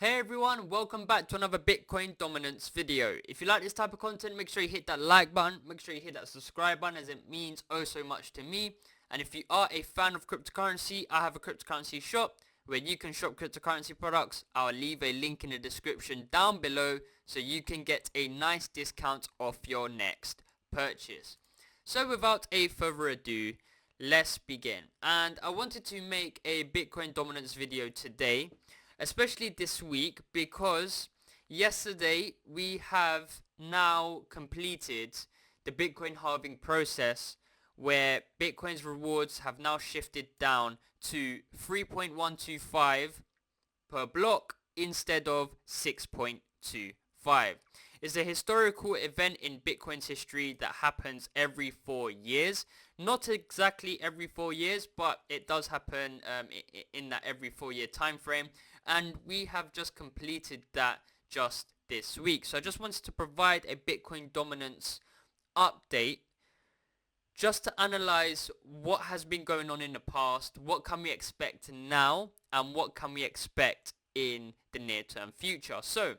Hey everyone, welcome back to another Bitcoin dominance video. If you like this type of content, make sure you hit that like button, make sure you hit that subscribe button as it means oh so much to me. And if you are a fan of cryptocurrency, I have a cryptocurrency shop where you can shop cryptocurrency products. I'll leave a link in the description down below so you can get a nice discount off your next purchase. So without a further ado, let's begin. And I wanted to make a Bitcoin dominance video today, especially this week, because yesterday we have now completed the Bitcoin halving process, where Bitcoin's rewards have now shifted down to 3.125 per block instead of 6.25. It's a historical event in Bitcoin's history that happens every 4 years. Not exactly every 4 years, but it does happen in that every 4-year time frame. And we have just completed that just this week. So I just wanted to provide a Bitcoin dominance update just to analyze what has been going on in the past, what can we expect now, and what can we expect in the near-term future. So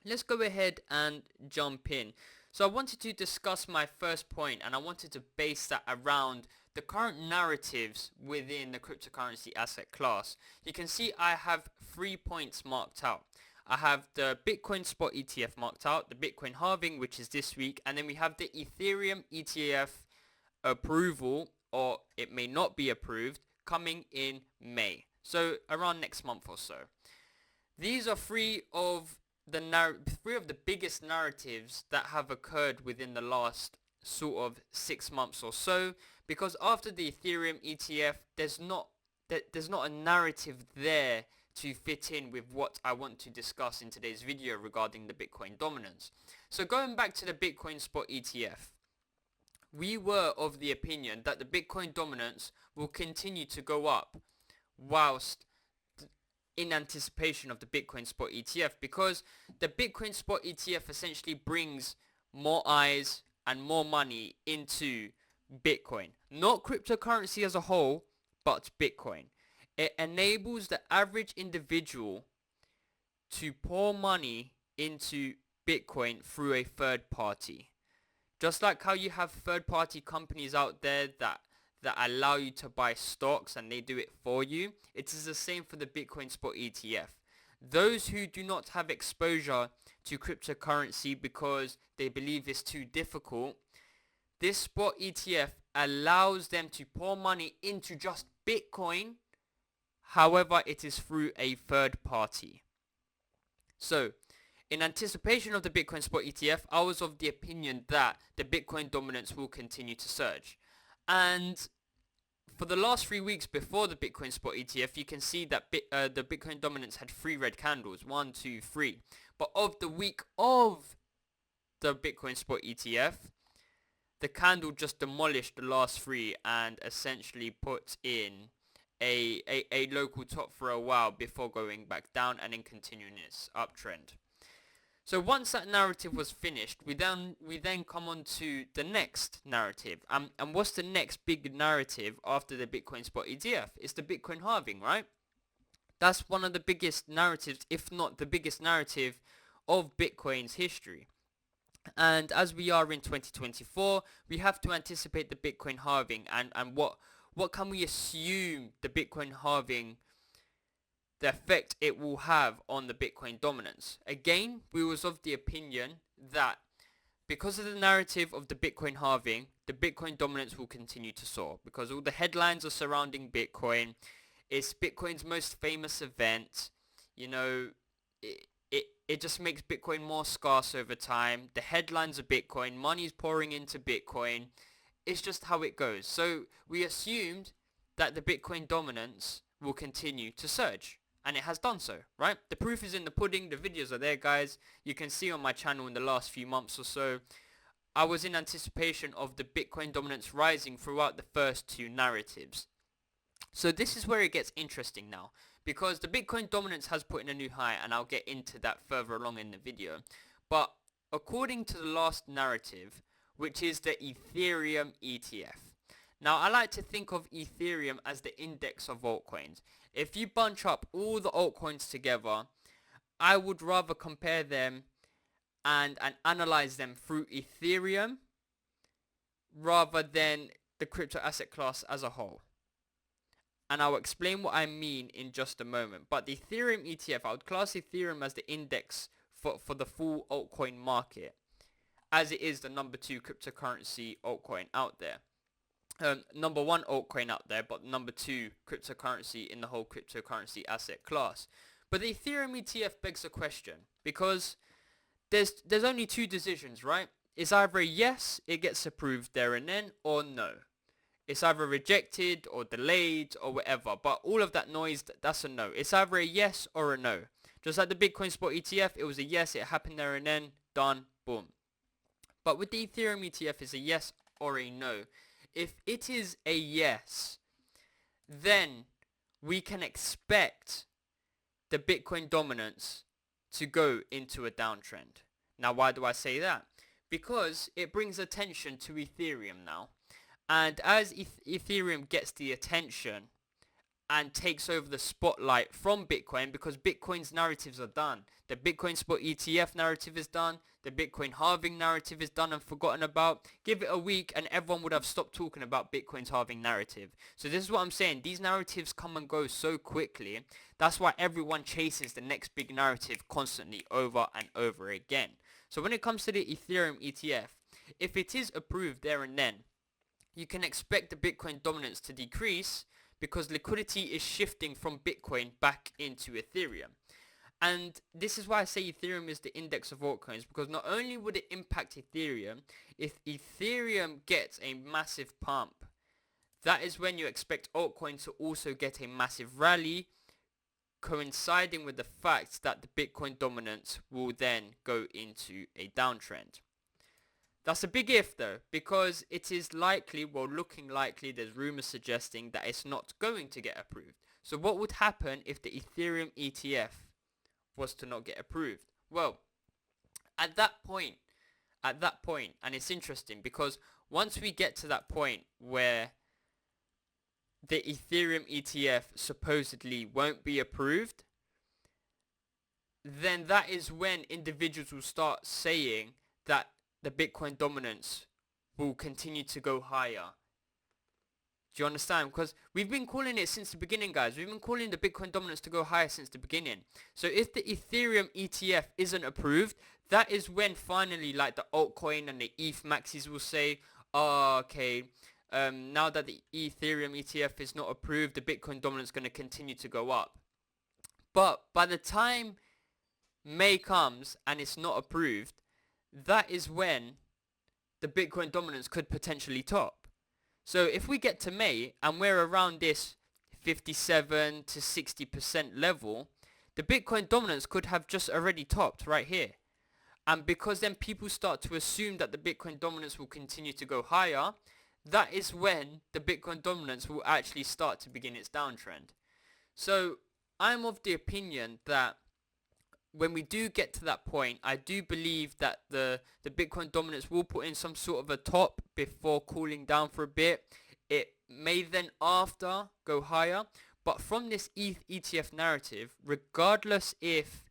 let's go ahead and jump in. So I wanted to discuss my first point, and I wanted to base that around the current narratives within the cryptocurrency asset class. You can see I have 3 points marked out. I have the Bitcoin spot ETF marked out, the Bitcoin halving, which is this week, and then we have the Ethereum ETF approval, or it may not be approved, coming in May. So around next month or so. These are three of the biggest narratives that have occurred within the last sort of 6 months or so, because after the Ethereum ETF, there's not a narrative there to fit in with what I want to discuss in today's video regarding the Bitcoin dominance. So going back to the Bitcoin spot ETF, we were of the opinion that the Bitcoin dominance will continue to go up whilst in anticipation of the Bitcoin spot ETF, because the Bitcoin spot ETF essentially brings more eyes and more money into Bitcoin. Not cryptocurrency as a whole, but Bitcoin. It enables the average individual to pour money into Bitcoin through a third party. Just like how you have third party companies out there that allow you to buy stocks and they do it for you, it is the same for the Bitcoin spot ETF. Those who do not have exposure to cryptocurrency because they believe it's too difficult, this spot ETF allows them to pour money into just Bitcoin. However, it is through a third party. So, in anticipation of the Bitcoin spot ETF, I was of the opinion that the Bitcoin dominance will continue to surge. And for the last 3 weeks before the Bitcoin spot ETF, you can see that the Bitcoin dominance had 3 red candles, 1, 2, 3. But of the week of the Bitcoin spot ETF, the candle just demolished the last 3 and essentially put in a local top for a while before going back down and then continuing its uptrend. So once that narrative was finished, we then come on to the next narrative. And what's the next big narrative after the Bitcoin spot ETF? It's the Bitcoin halving, right? That's one of the biggest narratives, if not the biggest narrative of Bitcoin's history. And as we are in 2024, we have to anticipate the Bitcoin halving, and what can we assume the Bitcoin halving, the effect it will have on the Bitcoin dominance. Again, we was of the opinion that because of the narrative of the Bitcoin halving, the Bitcoin dominance will continue to soar, because all the headlines are surrounding Bitcoin. It's Bitcoin's most famous event. You know, it just makes Bitcoin more scarce over time. The headlines of Bitcoin, money's pouring into Bitcoin. It's just how it goes. So we assumed that the Bitcoin dominance will continue to surge. And it has done so, right? The proof is in the pudding. The videos are there, guys. You can see on my channel in the last few months or so, I was in anticipation of the Bitcoin dominance rising throughout the first 2 narratives. So this is where it gets interesting now, because the Bitcoin dominance has put in a new high, and I'll get into that further along in the video. But according to the last narrative, which is the Ethereum ETF. Now, I like to think of Ethereum as the index of altcoins. If you bunch up all the altcoins together, I would rather compare them and analyze them through Ethereum rather than the crypto asset class as a whole. And I'll explain what I mean in just a moment. But the Ethereum ETF, I would class Ethereum as the index for the full altcoin market, as it is the number 2 cryptocurrency altcoin out there. Number 1 altcoin out there, but number 2 cryptocurrency in the whole cryptocurrency asset class. But the Ethereum ETF begs a question, because there's only 2 decisions, right? It's either a yes, it gets approved there and then, or no. It's either rejected or delayed or whatever, but all of that noise, that's a no. It's either a yes or a no. Just like the Bitcoin Spot ETF, it was a yes, it happened there and then, done, boom. But with the Ethereum ETF, it's a yes or a no. If it is a yes, then we can expect the Bitcoin dominance to go into a downtrend. Now, why do I say that? Because it brings attention to Ethereum now. And as Ethereum gets the attention and takes over the spotlight from Bitcoin, because Bitcoin's narratives are done. The Bitcoin Spot ETF narrative is done. The Bitcoin halving narrative is done and forgotten about. Give it a week and everyone would have stopped talking about Bitcoin's halving narrative. So this is what I'm saying. These narratives come and go so quickly. That's why everyone chases the next big narrative constantly over and over again. So when it comes to the Ethereum ETF, if it is approved there and then, you can expect the Bitcoin dominance to decrease because liquidity is shifting from Bitcoin back into Ethereum. And this is why I say Ethereum is the index of altcoins, because not only would it impact Ethereum, if Ethereum gets a massive pump, that is when you expect altcoins to also get a massive rally, coinciding with the fact that the Bitcoin dominance will then go into a downtrend. That's a big if though, because it is likely, well looking likely, there's rumors suggesting that it's not going to get approved. So what would happen if the Ethereum ETF was to not get approved? Well, at that point, and it's interesting because once we get to that point where the Ethereum ETF supposedly won't be approved, then that is when individuals will start saying that the Bitcoin dominance will continue to go higher. Do you understand? Because we've been calling it since the beginning, guys. We've been calling the Bitcoin dominance to go higher since the beginning. So if the Ethereum ETF isn't approved, that is when finally like the altcoin and the ETH maxis will say, oh, okay, now that the Ethereum ETF is not approved, the Bitcoin dominance is going to continue to go up. But by the time May comes and it's not approved, that is when the Bitcoin dominance could potentially top. So if we get to May and we're around this 57 to 60% level, the Bitcoin dominance could have just already topped right here. And because then people start to assume that the Bitcoin dominance will continue to go higher, that is when the Bitcoin dominance will actually start to begin its downtrend. So I'm of the opinion that when we do get to that point, I do believe that the Bitcoin dominance will put in some sort of a top before cooling down for a bit. It may then after go higher. But from this ETH ETF narrative, regardless if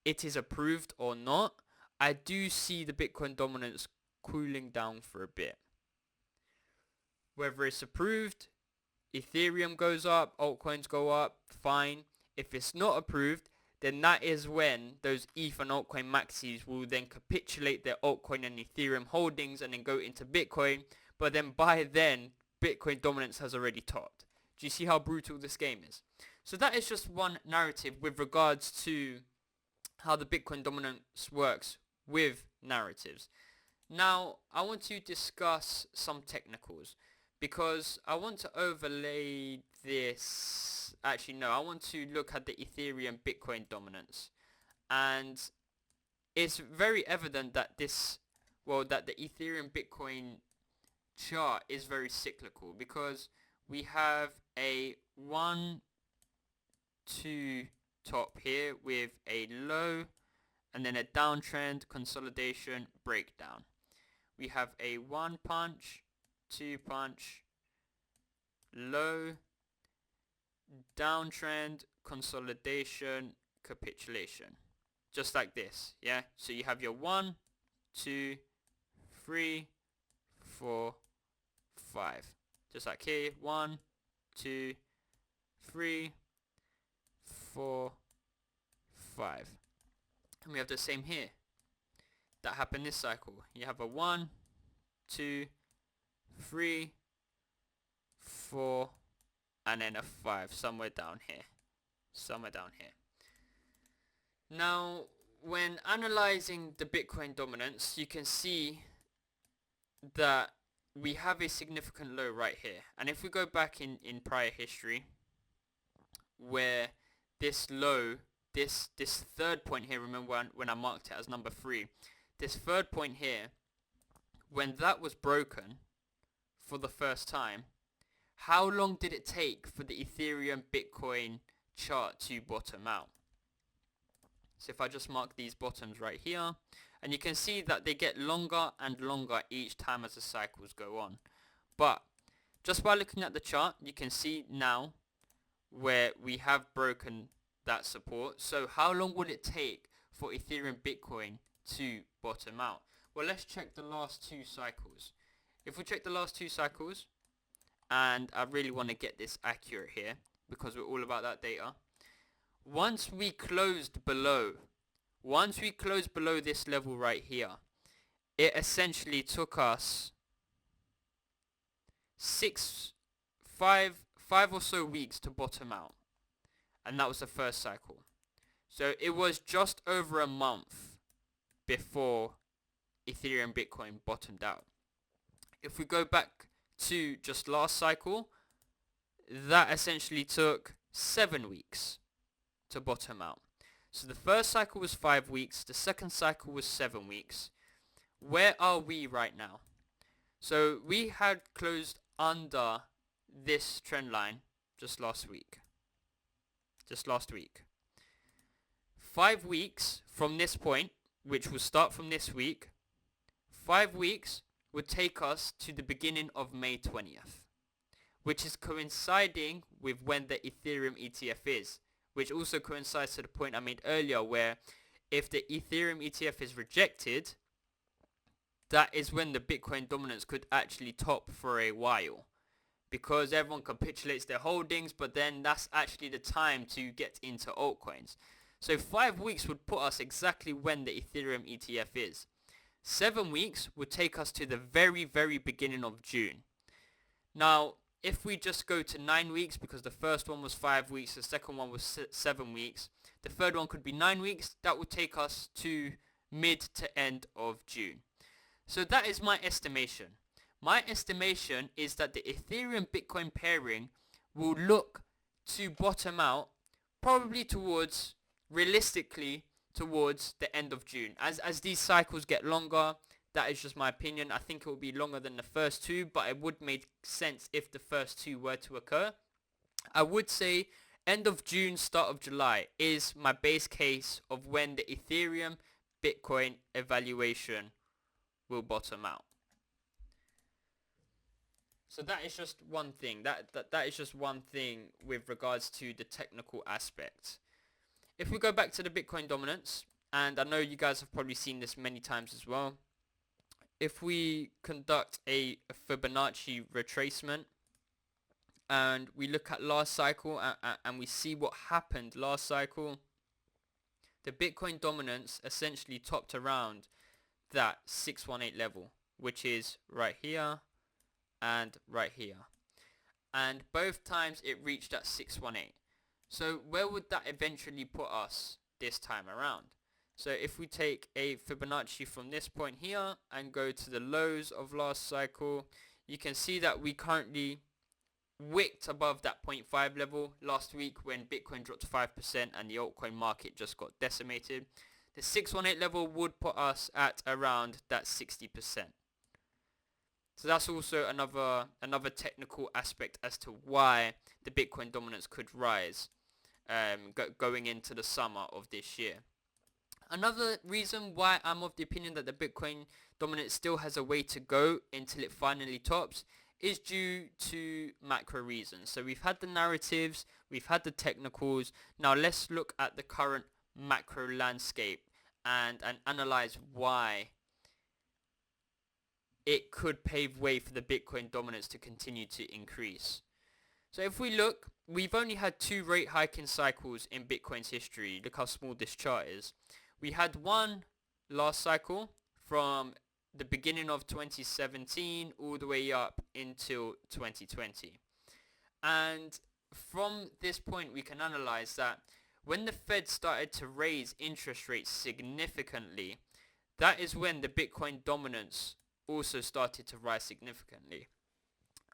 it is approved or not, I do see the Bitcoin dominance cooling down for a bit. Whether it's approved, Ethereum goes up, altcoins go up, fine. If it's not approved, then that is when those ETH and altcoin maxis will then capitulate their altcoin and Ethereum holdings and then go into Bitcoin. But then by then, Bitcoin dominance has already topped. Do you see how brutal this game is? So that is just one narrative with regards to how the Bitcoin dominance works with narratives. Now, I want to discuss some technicals because I want to overlay this. Actually, no, I want to look at the Ethereum Bitcoin dominance. And it's very evident that that the Ethereum Bitcoin chart is very cyclical because we have a 1-2 top here with a low and then a downtrend, consolidation, breakdown. We have a 1 punch, 2 punch, low, downtrend, consolidation, capitulation, just like this. Yeah, so you have your 1, 2, 3, 4, 5, just like here. 1, 2, 3, 4, 5, and we have the same here. That happened this cycle. You have a 1, 2, 3, 4, and then a 5 somewhere down here. Now, when analyzing the Bitcoin dominance, you can see that we have a significant low right here. And if we go back in prior history, where this low, this third point here, remember when I marked it as number 3, this third point here, when that was broken for the first time, how long did it take for the Ethereum Bitcoin chart to bottom out? So if I just mark these bottoms right here, and you can see that they get longer and longer each time as the cycles go on. But just by looking at the chart, you can see now where we have broken that support. So how long would it take for Ethereum Bitcoin to bottom out? Well, let's check the last 2 cycles. If we check the last 2 cycles, and I really want to get this accurate here because we're all about that data. Once we closed below this level right here, it essentially took us 5 or so weeks to bottom out, and that was the first cycle. So it was just over a month before Ethereum Bitcoin bottomed out. If we go back to just last cycle, that essentially took 7 weeks to bottom out. So the first cycle was 5 weeks, the second cycle was 7 weeks. Where are we right now? So we had closed under this trend line just last week. 5 weeks from this point, which will start from this week, 5 weeks would take us to the beginning of May 20th, which is coinciding with when the Ethereum ETF is, which also coincides to the point I made earlier, where if the Ethereum ETF is rejected, that is when the Bitcoin dominance could actually top for a while, because everyone capitulates their holdings, but then that's actually the time to get into altcoins. So 5 weeks would put us exactly when the Ethereum ETF is. 7 weeks would take us to the very, very beginning of June. Now, if we just go to 9 weeks, because the first one was 5 weeks, the second one was 7 weeks, the third one could be 9 weeks, that would take us to mid to end of June. So that is my estimation. My estimation is that the Ethereum Bitcoin pairing will look to bottom out probably realistically towards the end of June. As these cycles get longer, that is just my opinion. I think it will be longer than the first 2, but it would make sense if the first 2 were to occur. I would say end of June, start of July is my base case of when the Ethereum Bitcoin evaluation will bottom out. So that is just one thing. That is just one thing with regards to the technical aspect. If we go back to the Bitcoin dominance, and I know you guys have probably seen this many times as well, if we conduct a Fibonacci retracement and we look at last cycle and we see what happened last cycle, the Bitcoin dominance essentially topped around that 618 level, which is right here and right here. And both times it reached that 618. So where would that eventually put us this time around? So if we take a Fibonacci from this point here and go to the lows of last cycle, you can see that we currently wicked above that 0.5 level last week when Bitcoin dropped 5% and the altcoin market just got decimated. The 618 level would put us at around that 60%. So that's also another technical aspect as to why the Bitcoin dominance could rise going into the summer of this year. Another reason why I'm of the opinion that the Bitcoin dominance still has a way to go until it finally tops is due to macro reasons. So we've had the narratives, we've had the technicals. Now let's look at the current macro landscape and analyze why it could pave way for the Bitcoin dominance to continue to increase. So if we look, we've only had 2 rate hiking cycles in Bitcoin's history. Look how small this chart is. We had one last cycle from the beginning of 2017 all the way up until 2020. And from this point we can analyze that when the Fed started to raise interest rates significantly, that is when the Bitcoin dominance also started to rise significantly.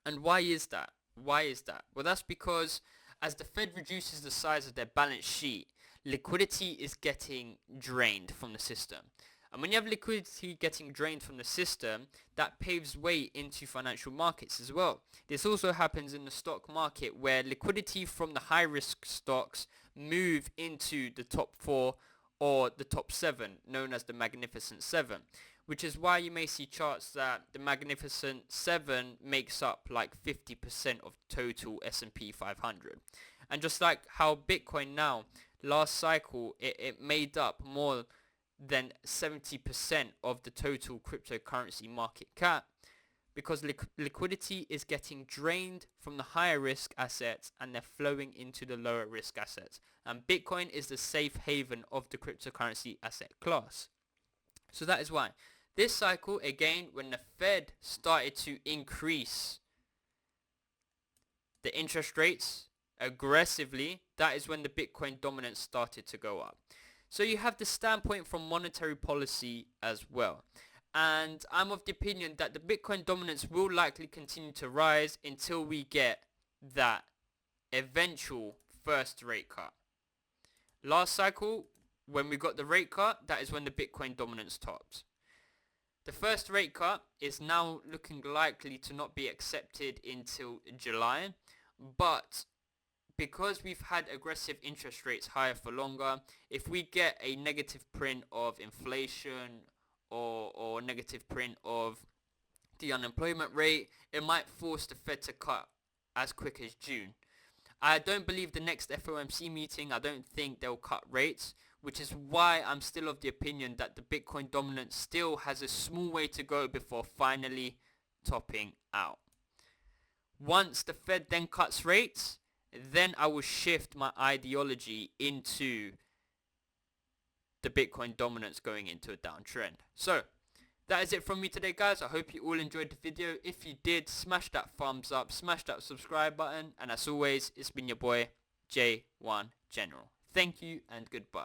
And why is that? Why is that? Well, that's because as the Fed reduces the size of their balance sheet, liquidity is getting drained from the system. And when you have liquidity getting drained from the system, that paves way into financial markets as well. This also happens in the stock market, where liquidity from the high risk stocks move into the top 4 or the top 7, known as the Magnificent 7. Which is why you may see charts that the Magnificent 7 makes up like 50% of total S&P 500. And just like how Bitcoin now, last cycle, it made up more than 70% of the total cryptocurrency market cap, because liquidity is getting drained from the higher risk assets and they're flowing into the lower risk assets. And Bitcoin is the safe haven of the cryptocurrency asset class. So that is why. This cycle, again, when the Fed started to increase the interest rates aggressively, that is when the Bitcoin dominance started to go up. So you have the standpoint from monetary policy as well. And I'm of the opinion that the Bitcoin dominance will likely continue to rise until we get that eventual first rate cut. Last cycle, when we got the rate cut, that is when the Bitcoin dominance topped. The first rate cut is now looking likely to not be accepted until July, but because we've had aggressive interest rates higher for longer, if we get a negative print of inflation or negative print of the unemployment rate, it might force the Fed to cut as quick as June. I don't believe the next FOMC meeting, I don't think they'll cut rates, which is why I'm still of the opinion that the Bitcoin dominance still has a small way to go before finally topping out. Once the Fed then cuts rates, then I will shift my ideology into the Bitcoin dominance going into a downtrend. So that is it from me today, guys. I hope you all enjoyed the video. If you did, smash that thumbs up, smash that subscribe button, and as always, it's been your boy J1 General. Thank you and goodbye.